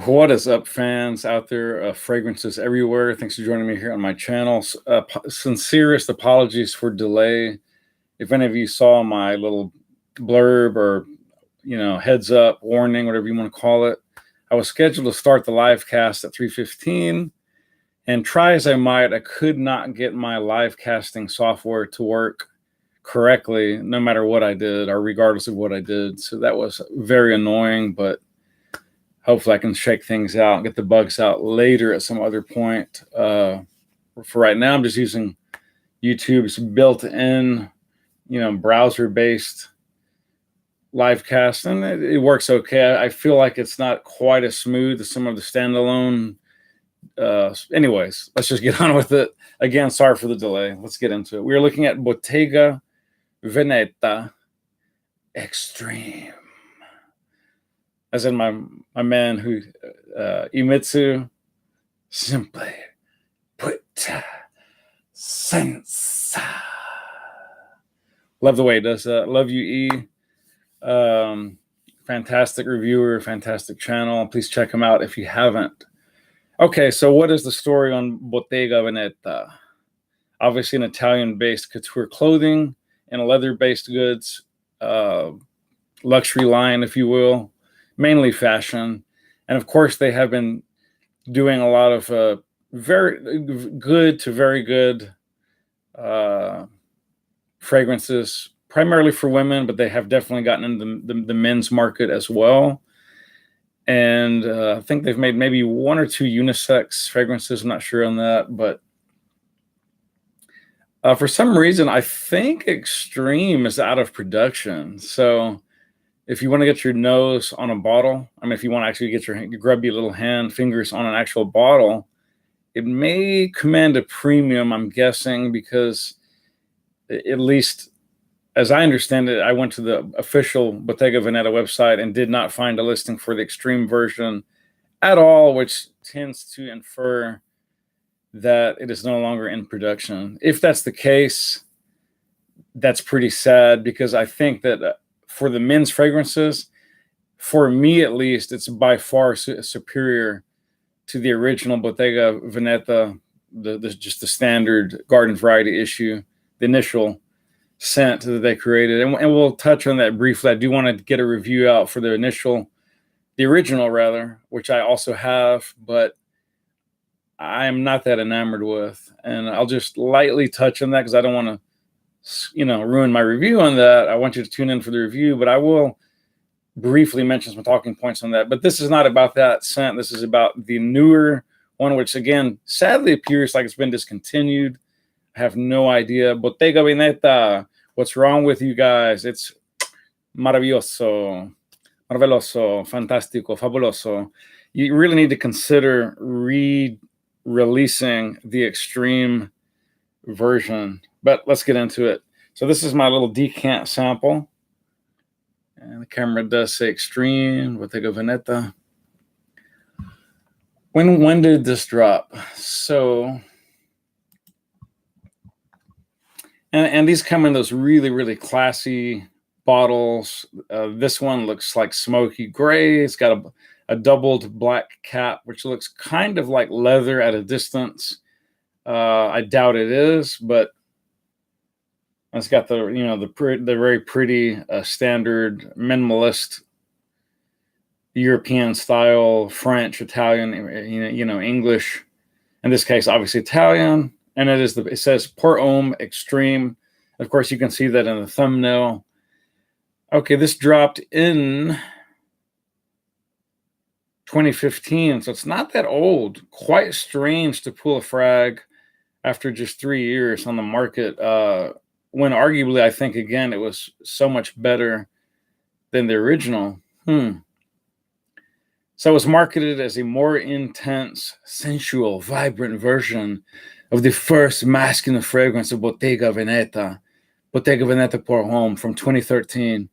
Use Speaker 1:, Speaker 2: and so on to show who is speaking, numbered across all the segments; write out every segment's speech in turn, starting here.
Speaker 1: What is up, fans out there? Fragrances everywhere. Thanks for joining me here on my channel. Sincerest apologies for delay. If any of you saw my little blurb or heads up, warning, whatever you want to call it, I was scheduled to start the live cast at 3:15, and try as I might, I could not get my live casting software to work correctly, no matter what I did or regardless of what I did. So that was very annoying, but hopefully I can shake things out and get the bugs out later at some other point. For right now, I'm just using YouTube's built-in, browser-based live cast, and it works okay. I feel like it's not quite as smooth as some of the standalone. Anyways, let's just get on with it. Again, sorry for the delay. Let's get into it. We're looking at Bottega Veneta Extreme. As in my man who Imitsu, simply put sense. Love the way he does that. Love you, E. Fantastic reviewer, fantastic channel. Please check him out if you haven't. Okay, so what is the story on Bottega Veneta? Obviously an Italian-based couture clothing and a leather-based goods luxury line, if you will. Mainly fashion. And of course, they have been doing a lot of very good to very good fragrances, primarily for women, but they have definitely gotten into the men's market as well. And I think they've made maybe one or two unisex fragrances. I'm not sure on that, but for some reason, I think Extreme is out of production. So if you want to get your nose on a bottle, I mean, if you want to actually get your grubby little fingers on an actual bottle, it may command a premium, I'm guessing, because at least as I understand it, I went to the official Bottega Veneta website and did not find a listing for the Extreme version at all, which tends to infer that it is no longer in production. If that's the case, that's pretty sad, because I think that for the men's fragrances, for me at least, it's by far superior to the original Bottega Veneta, just the standard garden variety issue, the initial scent that they created. And we'll touch on that briefly. I do want to get a review out for the original rather, which I also have, but I'm not that enamored with. And I'll just lightly touch on that because I don't want to ruin my review on that. I want you to tune in for the review, but I will briefly mention some talking points on that. But this is not about that scent. This is about the newer one, which again, sadly appears like it's been discontinued. I have no idea. Bottega Veneta, what's wrong with you guys? It's maravilloso, maravilloso, fantastico, fabuloso. You really need to consider re-releasing the Extreme version. But let's get into it. So this is my little decant sample. And the camera does say Extreme, Bottega Veneta. When did this drop? So, and these come in those really, really classy bottles. This one looks like smoky gray. It's got a doubled black cap, which looks kind of like leather at a distance. I doubt it is, but it's got the very pretty standard minimalist European style, French, Italian, English. In this case, obviously Italian, and it says Pour Homme Extreme. Of course, you can see that in the thumbnail. Okay, this dropped in 2015, so it's not that old. Quite strange to pull a frag after just 3 years on the market. When arguably, I think, again, it was so much better than the original. So it was marketed as a more intense, sensual, vibrant version of the first masculine fragrance of Bottega Veneta Pour Homme from 2013.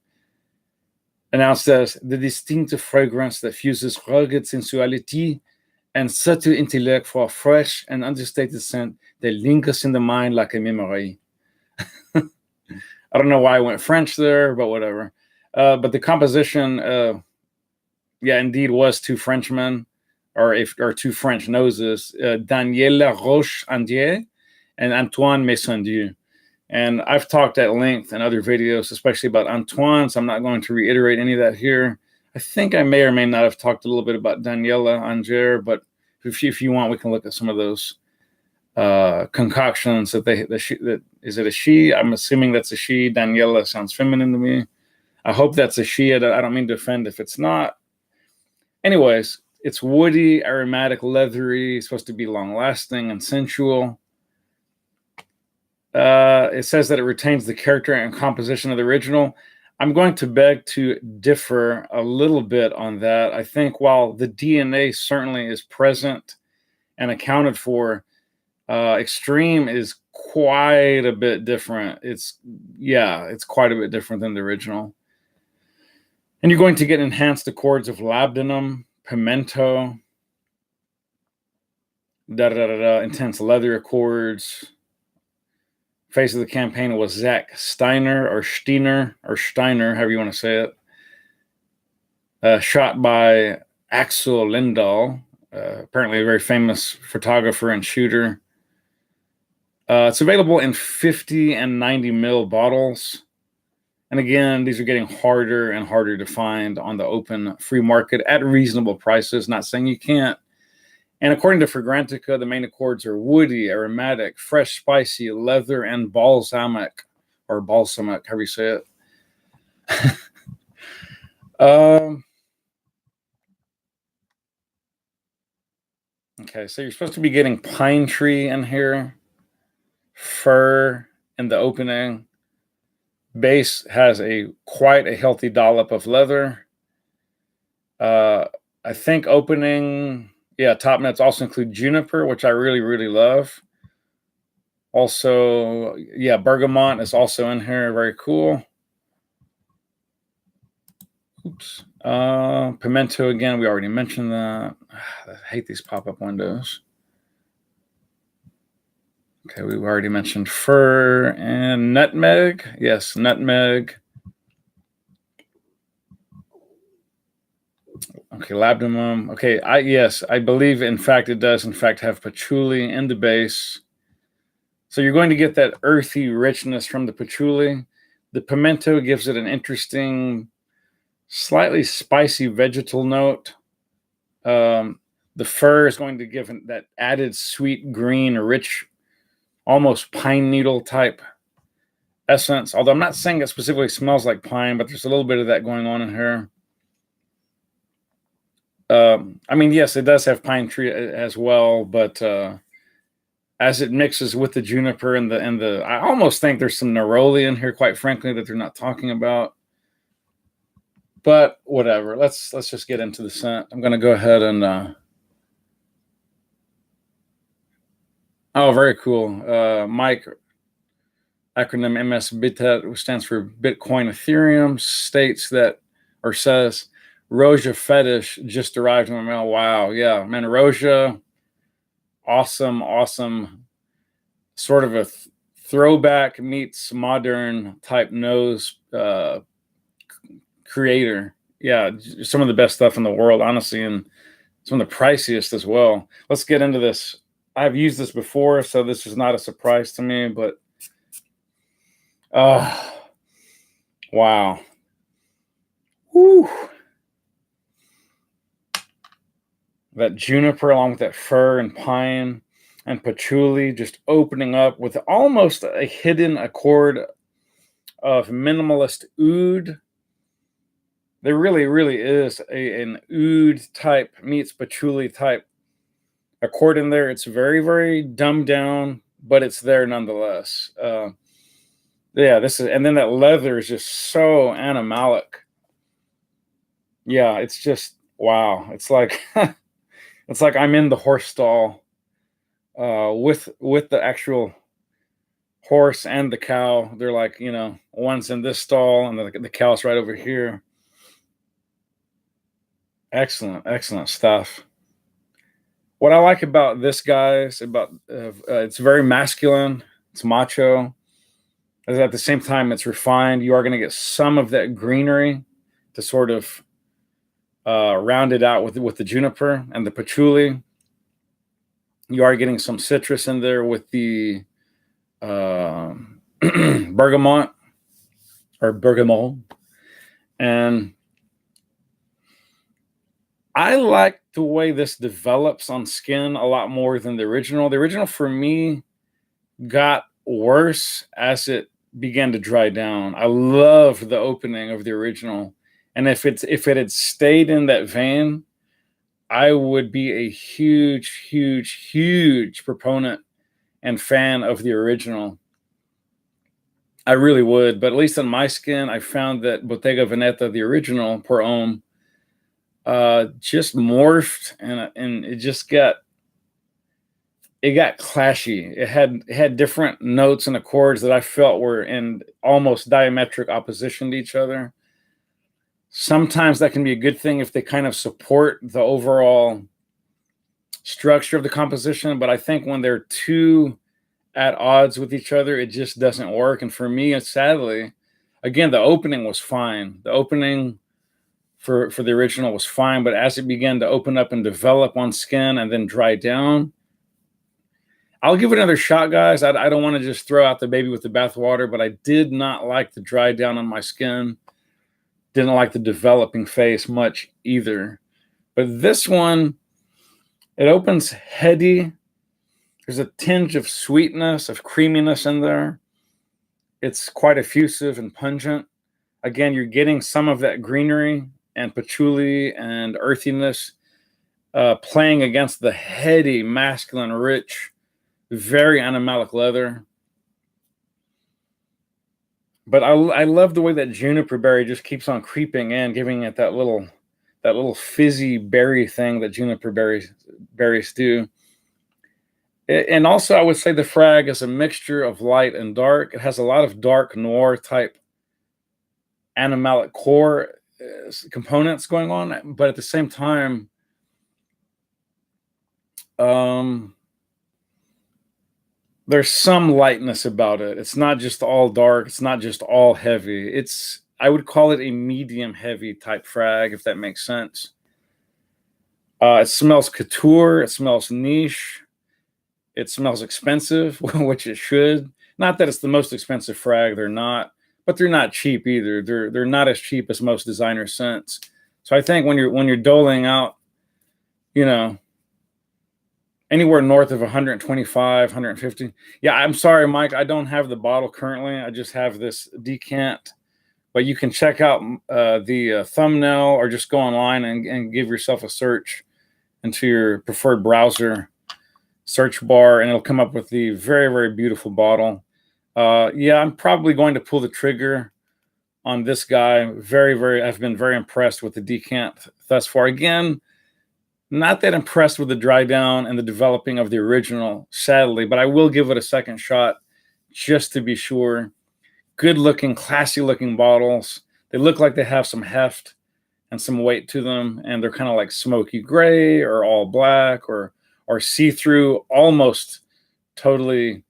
Speaker 1: Announced as the distinctive fragrance that fuses rugged sensuality and subtle intellect for a fresh and understated scent that lingers in the mind like a memory. I don't know why I went French there, but whatever. But the composition, indeed was two Frenchmen. or two French noses, Daniela Roche-Andier and Antoine Maisondieu. And I've talked at length in other videos, especially about Antoine, so I'm not going to reiterate any of that here. I think I may or may not have talked a little bit about Daniela Angier, but if you want, we can look at some of those concoctions that is it a she? I'm assuming that's a she. Daniela sounds feminine to me. I hope that's a she. I don't mean to offend if it's not. Anyways, it's woody, aromatic, leathery. It's supposed to be long-lasting and sensual. It says that it retains the character and composition of the original. I'm going to beg to differ a little bit on that. I think while the DNA certainly is present and accounted for, Extreme is quite a bit different. It's quite a bit different than the original. And you're going to get enhanced accords of labdanum, pimento, intense leather accords. Face of the campaign was Zach Steiner, however you want to say it. Shot by Axel Lindahl, apparently a very famous photographer and shooter. It's available in 50 and 90 ml bottles. And again, these are getting harder and harder to find on the open free market at reasonable prices. Not saying you can't. And according to Fragrantica, the main accords are woody, aromatic, fresh, spicy, leather, and balsamic, however you say it. Okay, so you're supposed to be getting pine tree in here, fir in the opening. Base has quite a healthy dollop of leather. I think opening, top notes also include juniper, which I really, really love. Also, bergamot is also in here. Very cool. Oops. Pimento again. We already mentioned that. I hate these pop-up windows. Okay, we've already mentioned fir and nutmeg. Yes, nutmeg. Okay, labdanum. Okay, I believe, in fact, it does, in fact, have patchouli in the base. So you're going to get that earthy richness from the patchouli. The pimento gives it an interesting, slightly spicy vegetal note. The fir is going to give that added sweet green, rich, almost pine needle type essence. Although I'm not saying it specifically smells like pine, but there's a little bit of that going on in here. I mean, yes, it does have pine tree as well, but as it mixes with the juniper and the, I almost think there's some neroli in here, quite frankly, that they're not talking about. But whatever. Let's just get into the scent. I'm going to go ahead and. Oh, very cool. Mike, acronym MSBITET, which stands for Bitcoin Ethereum, states that, or says, Roja Fetish just arrived in my mail. Wow. Yeah, man, Roja, awesome. Sort of a throwback meets modern type nose creator. Yeah, some of the best stuff in the world, honestly, and some of the priciest as well. Let's get into this. I've used this before, so this is not a surprise to me, but wow. Woo. That juniper along with that fir and pine and patchouli just opening up with almost a hidden accord of minimalist oud. There really, really is an oud type meets patchouli type accord in there. It's very, very dumbed down, but it's there nonetheless. This is, and then that leather is just so animalic. Yeah, it's just wow. It's like it's like I'm in the horse stall with the actual horse and the cow. They're like, one's in this stall and the cow's right over here. Excellent stuff. What I like about this, guys, it's very masculine. It's macho. At the same time, it's refined. You are going to get some of that greenery to sort of rounded out with the juniper and the patchouli. You are getting some citrus in there with the bergamot or bergamot. And I like the way this develops on skin a lot more than the original. The original for me got worse as it began to dry down. I love the opening of the original. And if it had stayed in that vein, I would be a huge, huge, huge proponent and fan of the original. I really would, but at least on my skin, I found that Bottega Veneta, the original pour homme, just morphed and it just got clashy. It had different notes and accords that I felt were in almost diametric opposition to each other. Sometimes that can be a good thing if they kind of support the overall structure of the composition, but I think when they're too at odds with each other, it just doesn't work. And for me, sadly, again, the opening was fine. The opening for the original was fine, but as it began to open up and develop on skin and then dry down, I'll give it another shot, guys. I don't want to just throw out the baby with the bathwater, but I did not like the dry down on my skin. Didn't like the developing phase much either. But this one, it opens heady. There's a tinge of sweetness, of creaminess in there. It's quite effusive and pungent. Again, you're getting some of that greenery and patchouli and earthiness playing against the heady, masculine, rich, very animalic leather. But I love the way that juniper berry just keeps on creeping in, giving it that little fizzy berry thing that juniper berries do. And also, I would say the frag is a mixture of light and dark. It has a lot of dark noir type animalic core components going on, but at the same time, there's some lightness about it. It's not just all dark. It's not just all heavy. I would call it a medium heavy type frag, if that makes sense. It smells couture. It smells niche. It smells expensive, which it should. Not that it's the most expensive frag. They're not, but they're not cheap either. They're not as cheap as most designer scents. So I think when you're doling out, anywhere north of 125, 150. Yeah, I'm sorry, Mike. I don't have the bottle currently. I just have this decant. But you can check out the thumbnail or just go online and give yourself a search into your preferred browser search bar, and it'll come up with the very, very beautiful bottle. Yeah, I'm probably going to pull the trigger on this guy. I've been very impressed with the decant thus far. Again, not that impressed with the dry down and the developing of the original, sadly, but I will give it a second shot just to be sure. Good looking, classy looking bottles. They look like they have some heft and some weight to them, and they're kind of like smoky gray or all black or see-through, almost totally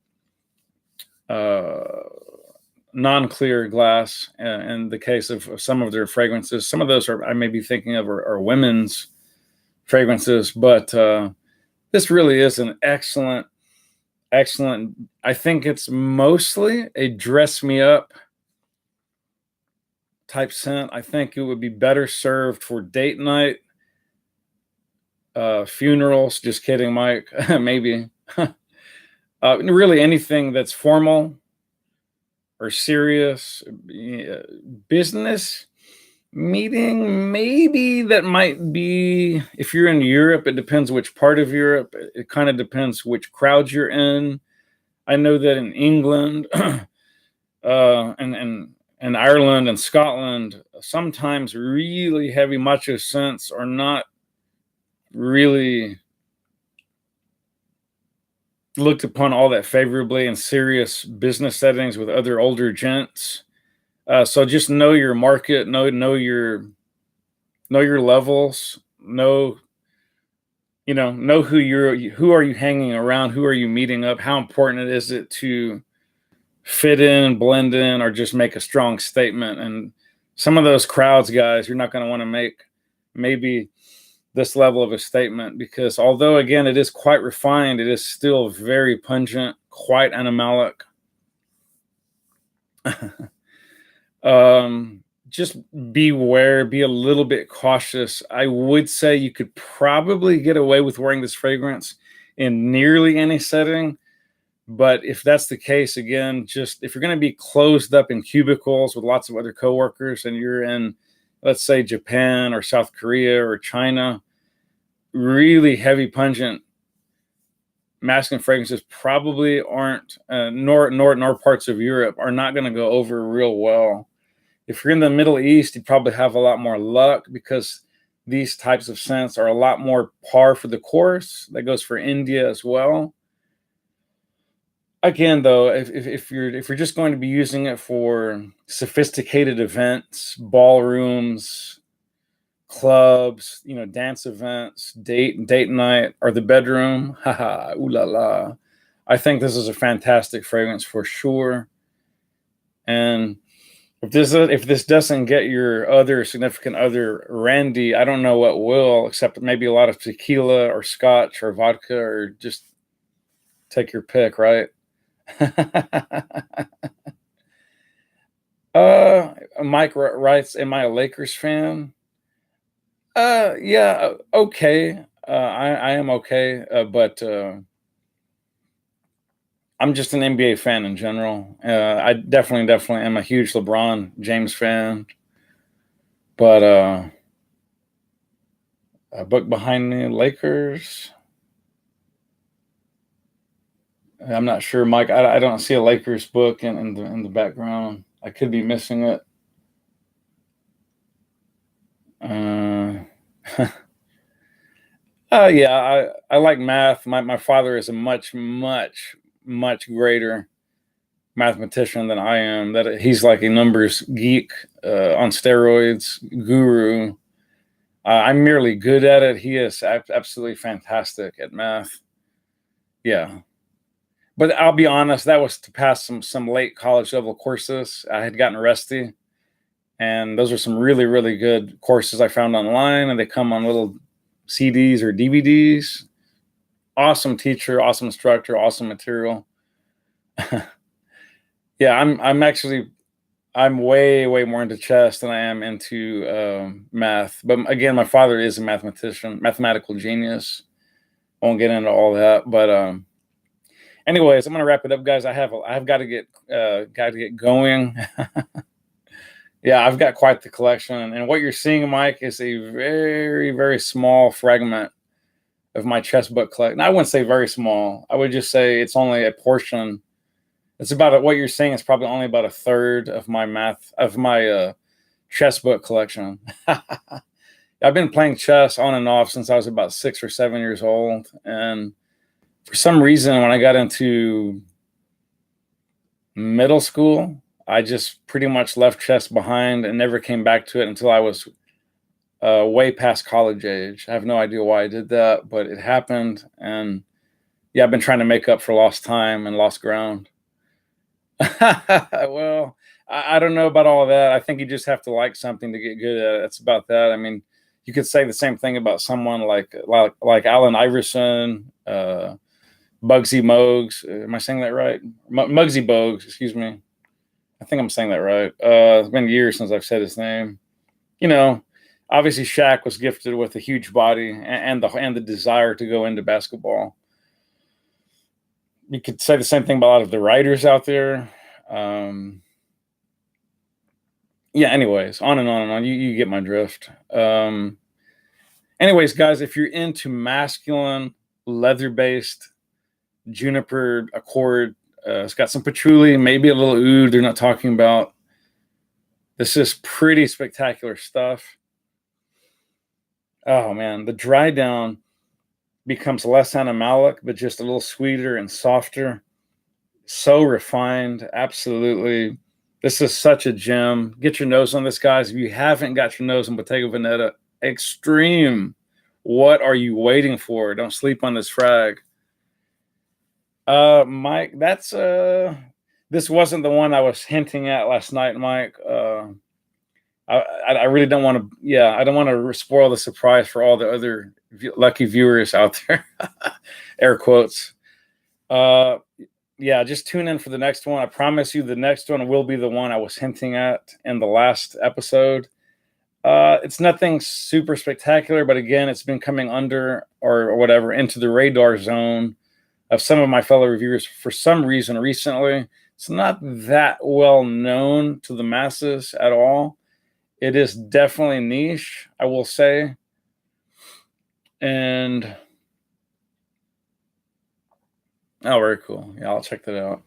Speaker 1: non-clear glass. In the case of some of their fragrances, some of those I may be thinking of are women's fragrances, but this really is an excellent. I think it's mostly a dress me up type scent. I think it would be better served for date night, funerals. Just kidding, Mike. Maybe. Really anything that's formal or serious, business meeting, maybe that might be, if you're in Europe, it depends which part of Europe. It kind of depends which crowd you're in. I know that in England and Ireland and Scotland, sometimes really heavy macho scents are not really looked upon all that favorably in serious business settings with other older gents. So just know your market, know your levels, know who are you hanging around, who are you meeting up, how important is it to fit in, blend in, or just make a strong statement. And some of those crowds, guys, you're not going to want to make maybe this level of a statement, because although, again, it is quite refined, it is still very pungent, quite animalic. Just beware, be a little bit cautious. I would say you could probably get away with wearing this fragrance in nearly any setting. But if that's the case, again, just if you're going to be closed up in cubicles with lots of other coworkers and you're in, let's say, Japan or South Korea or China, really heavy, pungent masculine fragrances probably aren't, nor parts of Europe are not going to go over real well. If you're in the Middle East, you probably have a lot more luck because these types of scents are a lot more par for the course. That goes for India as well. Again, though, if you're just going to be using it for sophisticated events, ballrooms, clubs, dance events, date night, or the bedroom, haha, ooh la la, I think this is a fantastic fragrance for sure. And if this doesn't get your other significant other randy, I don't know what will, except maybe a lot of tequila or scotch or vodka, or just take your pick, right? Mike writes, "Am I a Lakers fan?" Yeah, okay. I am okay, but I'm just an NBA fan in general. I definitely am a huge LeBron James fan, but a book behind me, Lakers. I'm not sure, Mike. I don't see a Lakers book in the background. I could be missing it. Uh, yeah, I like math. My father is a much greater mathematician than I am. That he's like a numbers geek on steroids, guru. I'm merely good at it. He is absolutely fantastic at math. Yeah, but I'll be honest, that was to pass some late college level courses. I had gotten rusty, and those are some really good courses I found online, and they come on little CDs or DVDs. Awesome teacher, awesome instructor, awesome material. Yeah, I'm way more into chess than I am into math. But again, my father is a mathematician, mathematical genius. Won't get into all that, but anyways, I'm gonna wrap it up, guys. I've got to get going. Yeah, I've got quite the collection, and what you're seeing, Mike, is a very small fragment of my chess book collection. I wouldn't say very small. I would just say it's only a portion. It's about what you're saying is probably only about a third of my chess book collection. I've been playing chess on and off since I was about 6 or 7 years old, and for some reason, when I got into middle school, I just pretty much left chess behind and never came back to it until I was way past college age. I have no idea why I did that, but it happened, and yeah, I've been trying to make up for lost time and lost ground. Well, I don't know about all of that. I think you just have to like something to get good at it. It's about that. I mean, you could say the same thing about someone like Allen Iverson, Bugsy Mogs. Am I saying that right? Muggsy Bogues, excuse me. I think I'm saying that right. It's been years since I've said his name. You know, obviously Shaq was gifted with a huge body and the desire to go into basketball. You could say the same thing about a lot of the writers out there. Yeah, anyways, on and on and on. You get my drift. Anyways, guys, if you're into masculine, leather-based, juniper accord, it's got some patchouli, maybe a little oud they're not talking about. This is pretty spectacular stuff. Oh, man, the dry down becomes less animalic, but just a little sweeter and softer. So refined, absolutely. This is such a gem. Get your nose on this, guys. If you haven't got your nose on Bottega Veneta Extreme, what are you waiting for? Don't sleep on this frag. Mike, that's this wasn't the one I was hinting at last night, Mike. I really don't want to. Yeah, I don't want to spoil the surprise for all the other lucky viewers out there. Air quotes. Uh, yeah, just tune in for the next one. I promise you, the next one will be the one I was hinting at in the last episode. It's nothing super spectacular, but again, it's been coming under or whatever into the radar zone of some of my fellow reviewers for some reason recently. It's not that well known to the masses at all. It is definitely niche, I will say. And oh, very cool. Yeah, I'll check that out.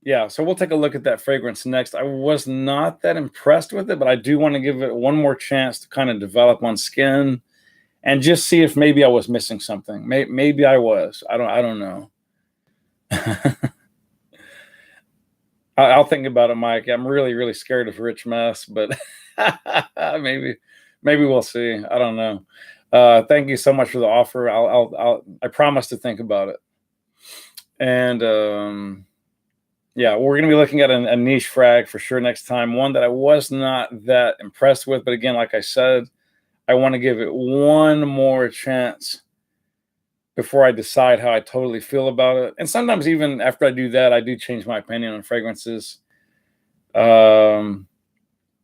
Speaker 1: Yeah, so we'll take a look at that fragrance next. I was not that impressed with it, but I do want to give it one more chance to kind of develop on skin and just see if maybe I was missing something. Maybe I was. I don't know. I'll think about it, Mike. I'm really scared of Rich Mess, but maybe we'll see. I don't know. Thank you so much for the offer. I promise to think about it. And yeah, we're going to be looking at a niche frag for sure next time. One that I was not that impressed with, but again, like I said, I want to give it one more chance before I decide how I totally feel about it. And sometimes even after I do that, I do change my opinion on fragrances. Even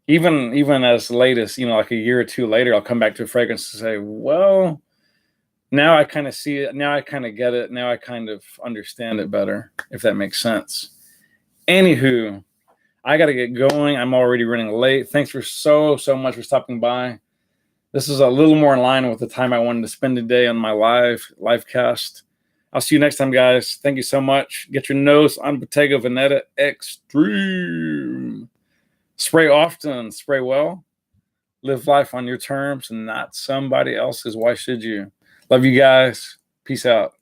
Speaker 1: as late as, like a year or two later, I'll come back to a fragrance and say, well, now I kind of see it. Now I kind of get it. Now I kind of understand it better, if that makes sense. Anywho, I got to get going. I'm already running late. Thanks for so much for stopping by. This is a little more in line with the time I wanted to spend today on my live cast. I'll see you next time, guys. Thank you so much. Get your nose on Bottega Veneta Extreme. Spray often, spray well. Live life on your terms and not somebody else's. Why should you? Love you guys. Peace out.